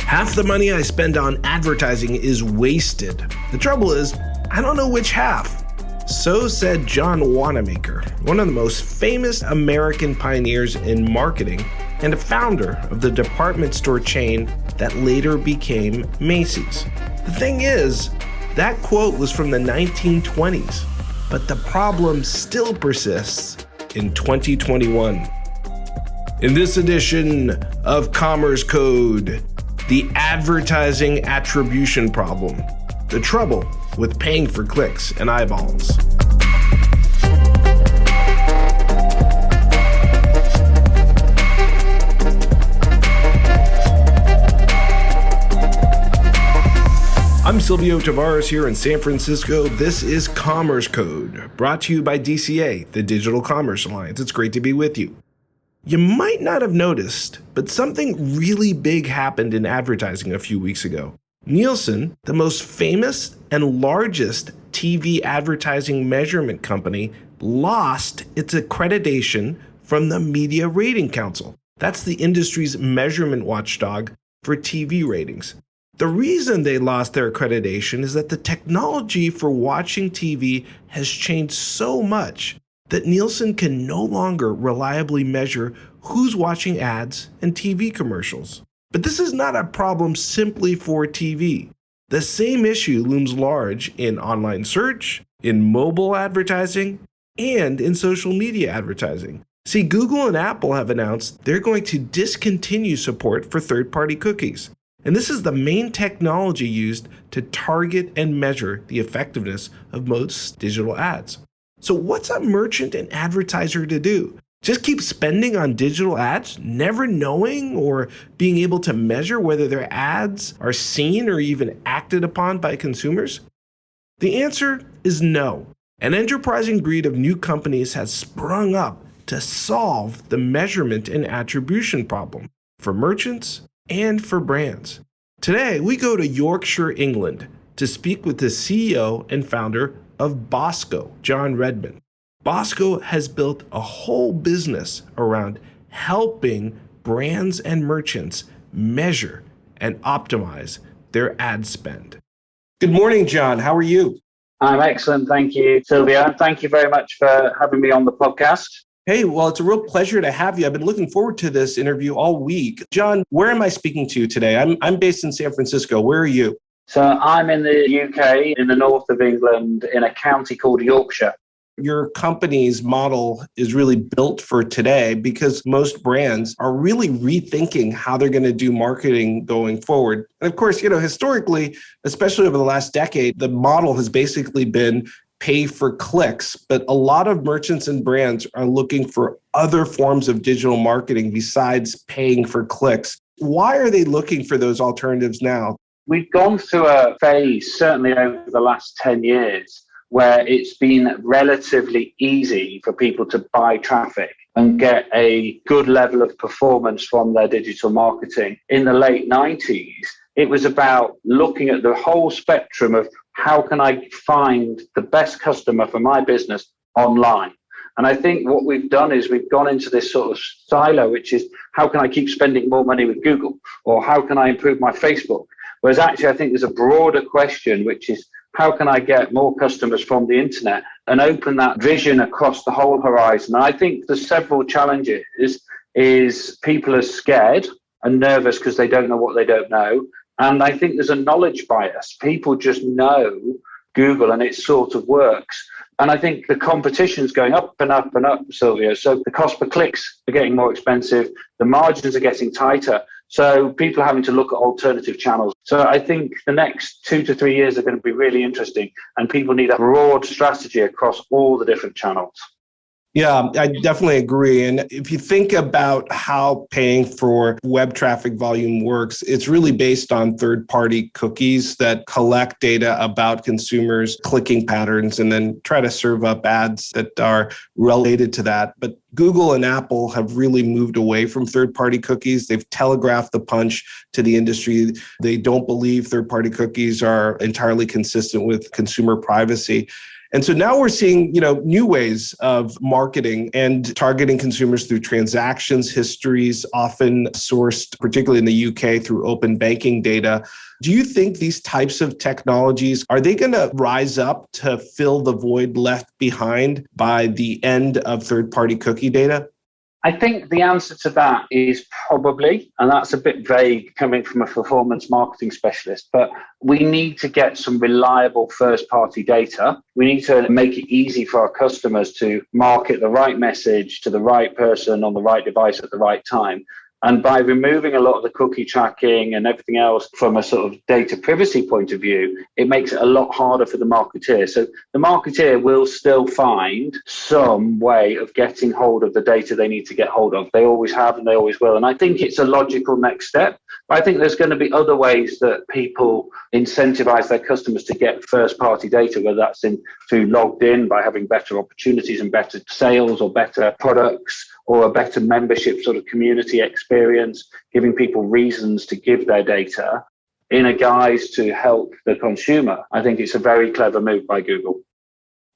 Half the money I spend on advertising is wasted. The trouble is, I don't know which half. So said John Wanamaker, one of the most famous American pioneers in marketing and a founder of the department store chain that later became Macy's. The thing is, that quote was from the 1920s, but the problem still persists in 2021. In this edition of Commerce Code, the advertising attribution problem, the trouble with paying for clicks and eyeballs. I'm Silvio Tavares here in San Francisco. This is Commerce Code, brought to you by DCA, the Digital Commerce Alliance. It's great to be with you. You might not have noticed, but something really big happened in advertising a few weeks ago. Nielsen, the most famous and largest TV advertising measurement company, lost its accreditation from the Media Rating Council. That's the industry's measurement watchdog for TV ratings. The reason they lost their accreditation is that the technology for watching TV has changed so much that Nielsen can no longer reliably measure who's watching ads and TV commercials. But this is not a problem simply for TV. The same issue looms large in online search, in mobile advertising, and in social media advertising. See, Google and Apple have announced they're going to discontinue support for third-party cookies. And this is the main technology used to target and measure the effectiveness of most digital ads. So what's a merchant and advertiser to do? Just keep spending on digital ads, never knowing or being able to measure whether their ads are seen or even acted upon by consumers? The answer is no. An enterprising breed of new companies has sprung up to solve the measurement and attribution problem for merchants and for brands. Today, we go to Yorkshire, England, to speak with the CEO and founder of Bosco, John Redmond. Bosco has built a whole business around helping brands and merchants measure and optimize their ad spend. Good morning, John. How are you? I'm excellent. Thank you, Silvia. Thank you very much for having me on the podcast. Hey, well, it's a real pleasure to have you. I've been looking forward to this interview all week. John, where am I speaking to today? I'm based in San Francisco. Where are you? So I'm in the UK, in the north of England, in a county called Yorkshire. Your company's model is really built for today because most brands are really rethinking how they're going to do marketing going forward. And of course, historically, especially over the last decade, the model has basically been pay for clicks, but a lot of merchants and brands are looking for other forms of digital marketing besides paying for clicks. Why are they looking for those alternatives now? We've gone through a phase, certainly over the last 10 years, where it's been relatively easy for people to buy traffic and get a good level of performance from their digital marketing. In the late 90s, it was about looking at the whole spectrum of how can I find the best customer for my business online. And I think what we've done is we've gone into this sort of silo, which is how can I keep spending more money with Google, or how can I improve my Facebook? Whereas actually, I think there's a broader question, which is how can I get more customers from the internet and open that vision across the whole horizon? And I think there's several challenges. Is people are scared and nervous because they don't know what they don't know. And I think there's a knowledge bias. People just know Google and it sort of works. And I think the competition's going up and up and up, Silvia. So the cost per clicks are getting more expensive. The margins are getting tighter. So people are having to look at alternative channels. So I think the next 2 to 3 years are going to be really interesting. And people need a broad strategy across all the different channels. Yeah, I definitely agree. And if you think about how paying for web traffic volume works, it's really based on third-party cookies that collect data about consumers' clicking patterns and then try to serve up ads that are related to that. But Google and Apple have really moved away from third-party cookies. They've telegraphed the punch to the industry. They don't believe third-party cookies are entirely consistent with consumer privacy. And so now we're seeing, new ways of marketing and targeting consumers through transactions, histories, often sourced, particularly in the UK, through open banking data. Do you think these types of technologies, are they going to rise up to fill the void left behind by the end of third-party cookie data? I think the answer to that is probably, and that's a bit vague coming from a performance marketing specialist, but we need to get some reliable first-party data. We need to make it easy for our customers to market the right message to the right person on the right device at the right time. And by removing a lot of the cookie tracking and everything else from a sort of data privacy point of view, it makes it a lot harder for the marketeer. So the marketeer will still find some way of getting hold of the data they need to get hold of. They always have and they always will. And I think it's a logical next step. But I think there's going to be other ways that people incentivize their customers to get first-party data, whether that's through logged in by having better opportunities and better sales or better products, or a better membership sort of community experience, giving people reasons to give their data in a guise to help the consumer. I think it's a very clever move by Google.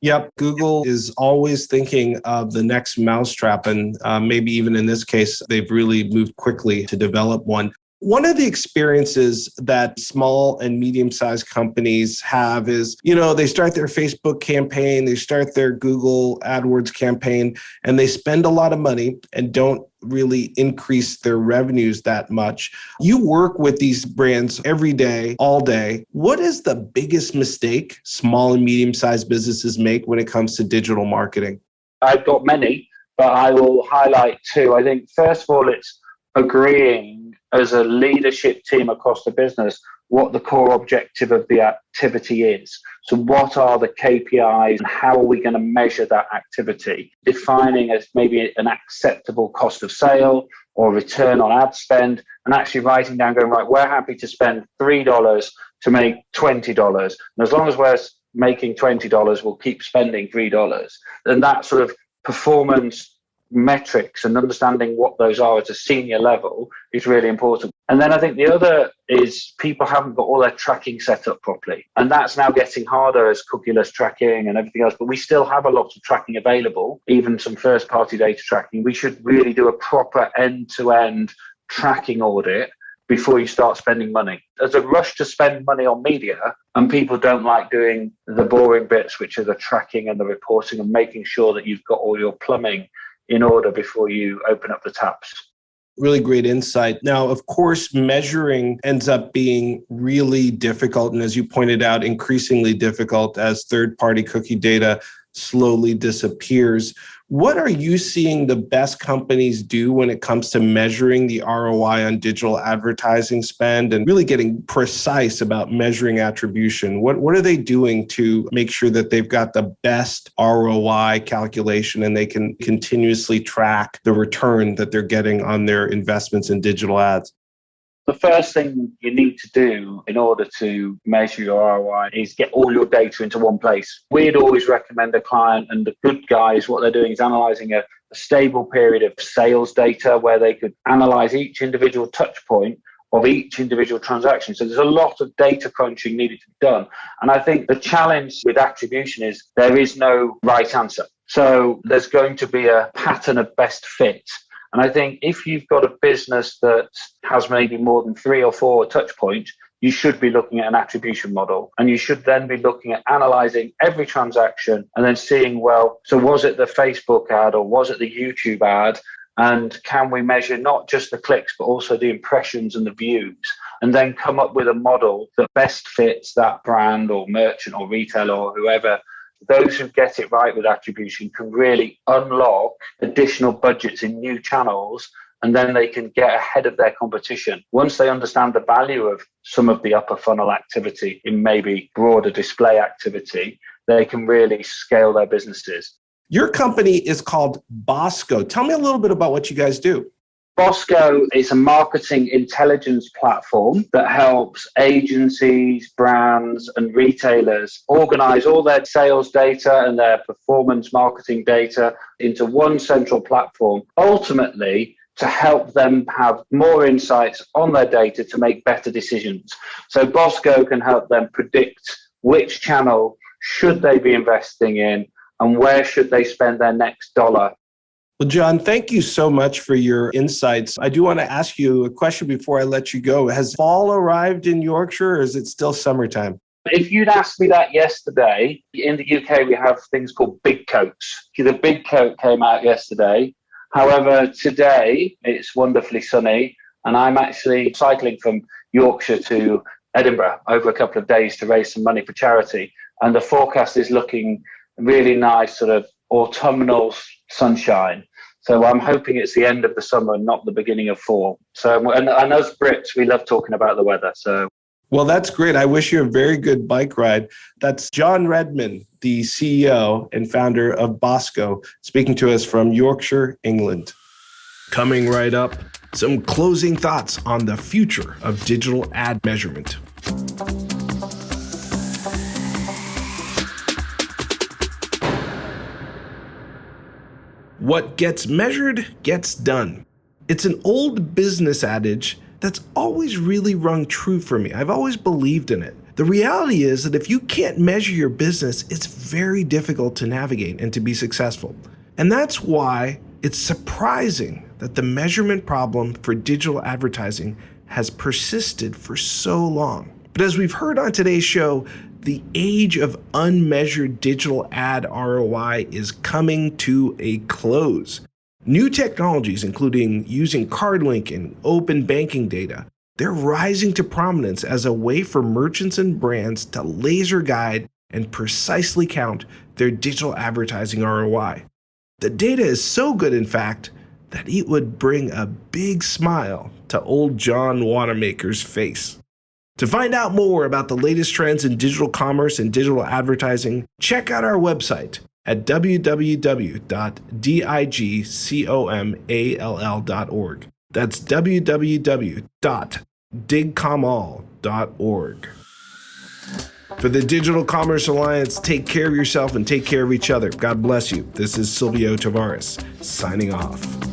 Yep. Google is always thinking of the next mousetrap, and maybe even in this case, they've really moved quickly to develop one. One of the experiences that small and medium-sized companies have is, they start their Facebook campaign, they start their Google AdWords campaign, and they spend a lot of money and don't really increase their revenues that much. You work with these brands every day, all day. What is the biggest mistake small and medium-sized businesses make when it comes to digital marketing? I've got many, but I will highlight two. I think, first of all, it's agreeing as a leadership team across the business what the core objective of the activity is. So what are the KPIs and how are we going to measure that activity? Defining as maybe an acceptable cost of sale or return on ad spend, and actually writing down, going, right, we're happy to spend $3 to make $20. And as long as we're making $20, we'll keep spending $3. And that sort of performance metrics and understanding what those are at a senior level is really important. And then I think the other is people haven't got all their tracking set up properly. And that's now getting harder as cookieless tracking and everything else. But we still have a lot of tracking available, even some first party data tracking. We should really do a proper end-to-end tracking audit before you start spending money. There's a rush to spend money on media, and people don't like doing the boring bits, which are the tracking and the reporting and making sure that you've got all your plumbing in order before you open up the taps. Really great insight. Now, of course, measuring ends up being really difficult. And as you pointed out, increasingly difficult as third-party cookie data slowly disappears. What are you seeing the best companies do when it comes to measuring the ROI on digital advertising spend and really getting precise about measuring attribution? What are they doing to make sure that they've got the best ROI calculation and they can continuously track the return that they're getting on their investments in digital ads? The first thing you need to do in order to measure your ROI is get all your data into one place. We'd always recommend a client, and the good guys, what they're doing is analyzing a stable period of sales data where they could analyze each individual touch point of each individual transaction. So there's a lot of data crunching needed to be done. And I think the challenge with attribution is there is no right answer. So there's going to be a pattern of best fit. And I think if you've got a business that has maybe more than 3 or 4 touch points, you should be looking at an attribution model. And you should then be looking at analyzing every transaction and then seeing, well, so was it the Facebook ad or was it the YouTube ad? And can we measure not just the clicks, but also the impressions and the views? And then come up with a model that best fits that brand or merchant or retailer or whoever. Those who get it right with attribution can really unlock additional budgets in new channels, and then they can get ahead of their competition. Once they understand the value of some of the upper funnel activity in maybe broader display activity, they can really scale their businesses. Your company is called Bosco. Tell me a little bit about what you guys do. Bosco is a marketing intelligence platform that helps agencies, brands, and retailers organize all their sales data and their performance marketing data into one central platform, ultimately to help them have more insights on their data to make better decisions. So Bosco can help them predict which channel should they be investing in, and where should they spend their next dollar? Well, John, thank you so much for your insights. I do want to ask you a question before I let you go. Has fall arrived in Yorkshire, or is it still summertime? If you'd asked me that yesterday, in the UK we have things called big coats. The big coat came out yesterday. However, today it's wonderfully sunny, and I'm actually cycling from Yorkshire to Edinburgh over a couple of days to raise some money for charity. And the forecast is looking really nice, sort of autumnal sunshine. So I'm hoping it's the end of the summer, not the beginning of fall. So, and us Brits, we love talking about the weather. So. Well, that's great. I wish you a very good bike ride. That's John Redman, the CEO and founder of Bosco, speaking to us from Yorkshire, England. Coming right up, some closing thoughts on the future of digital ad measurement. What gets measured gets done. It's an old business adage that's always really rung true for me. I've always believed in it. The reality is that if you can't measure your business, it's very difficult to navigate and to be successful. And that's why it's surprising that the measurement problem for digital advertising has persisted for so long. But as we've heard on today's show, the age of unmeasured digital ad ROI is coming to a close. New technologies, including using CardLinx and open banking data, they're rising to prominence as a way for merchants and brands to laser guide and precisely count their digital advertising ROI. The data is so good, in fact, that it would bring a big smile to old John Wanamaker's face. To find out more about the latest trends in digital commerce and digital advertising, check out our website at www.digcomall.org. That's www.digcomall.org. For the Digital Commerce Alliance, take care of yourself and take care of each other. God bless you. This is Silvio Tavares, signing off.